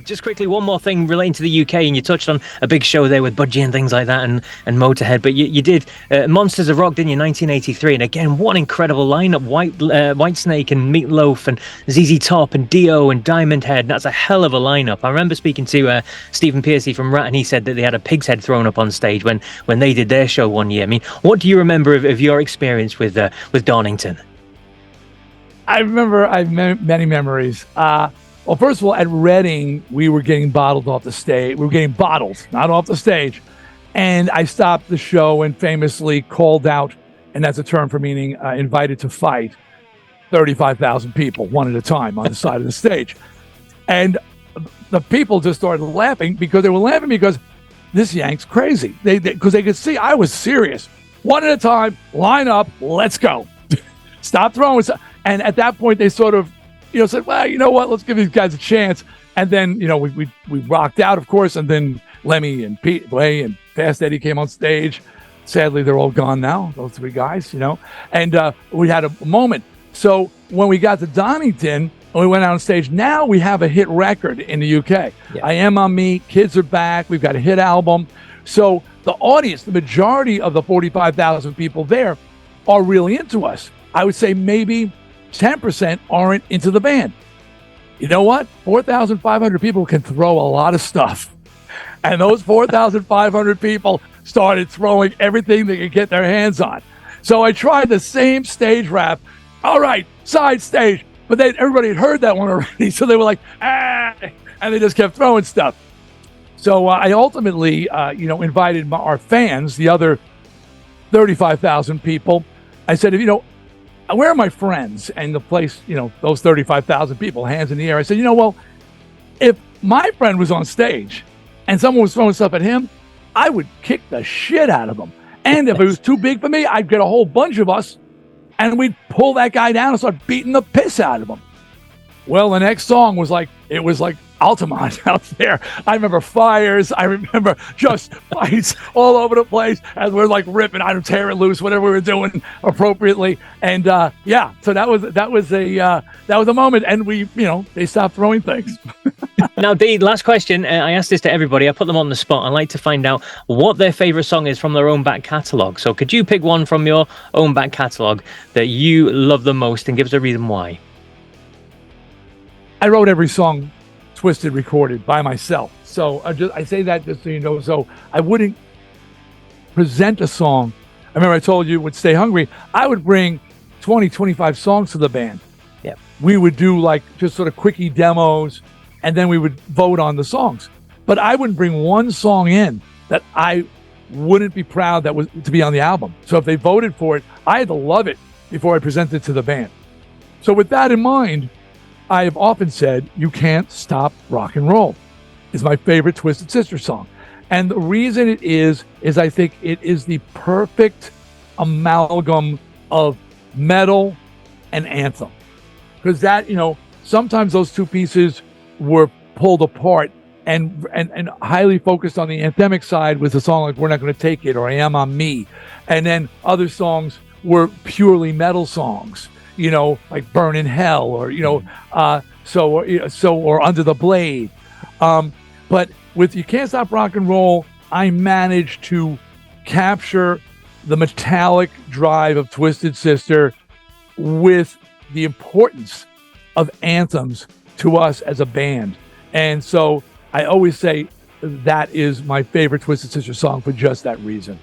just quickly, one more thing relating to the UK, and you touched on a big show there with Budgie and things like that, and Motorhead. But you did Monsters of Rock, didn't you, 1983? And again, what an incredible lineup: Whitesnake and Meatloaf and ZZ Top and Dio and Diamond Head. That's a hell of a lineup. I remember speaking to Stephen Pearcy from Rat, and he said that they had a pig's head thrown up on stage when they did their show one year. I mean, what do you remember of your experience with Donington? I remember I have many memories. Well, first of all, at Reading, we were getting bottled off the stage. We were getting bottled, not off the stage. And I stopped the show and famously called out, and that's a term for meaning invited to fight, 35,000 people, one at a time on the side of the stage. And the people just started laughing because this Yank's crazy. Because they could see I was serious. One at a time, line up, let's go. Stop throwing. And at that point, they sort of, said, well, you know what? Let's give these guys a chance. And then, we rocked out, of course. And then Lemmy and Pete Blay and Fast Eddie came on stage. Sadly, they're all gone now, those three guys, And we had a moment. So when we got to Donington and we went out on stage, now we have a hit record in the UK. Yeah. I Am On Me, Kids Are Back. We've got a hit album. So the audience, the majority of the 45,000 people there are really into us. I would say maybe 10% aren't into the band. You know what? 4,500 people can throw a lot of stuff. And those 4,500 people started throwing everything they could get their hands on. So I tried the same stage rap. All right, side stage. But everybody had heard that one already. So they were like, ah, and they just kept throwing stuff. So I ultimately, invited our fans, the other 35,000 people. I said, where are my friends? And the place, those 35,000 people, hands in the air. I said, well, if my friend was on stage and someone was throwing stuff at him, I would kick the shit out of him. And if it was too big for me, I'd get a whole bunch of us and we'd pull that guy down and start beating the piss out of him. Well, the next song was like Altamont out there. I remember fires. I remember just fights all over the place as we're like ripping, tearing loose, whatever we were doing appropriately. And so that was a moment. And we, they stopped throwing things. Now, Dee, last question. I asked this to everybody. I put them on the spot. I'd like to find out what their favorite song is from their own back catalogue. So could you pick one from your own back catalogue that you love the most and give us a reason why? I wrote every song Twisted recorded by myself. So I say that just so you know. So I wouldn't present a song. I remember I told you with Stay Hungry, I would bring 20, 25 songs to the band. Yeah. We would do like just sort of quickie demos and then we would vote on the songs. But I wouldn't bring one song in that I wouldn't be proud that was to be on the album. So if they voted for it, I had to love it before I presented it to the band. So with that in mind, I have often said, You Can't Stop Rock and Roll is my favorite Twisted Sister song. And the reason it is I think it is the perfect amalgam of metal and anthem. Because that, sometimes those two pieces were pulled apart and highly focused on the anthemic side with a song like We're Not Gonna Take It or I Am On Me. And then other songs were purely metal songs. Like Burn in Hell or, or Under the Blade. But with You Can't Stop Rock and Roll, I managed to capture the metallic drive of Twisted Sister with the importance of anthems to us as a band. And so I always say that is my favorite Twisted Sister song for just that reason.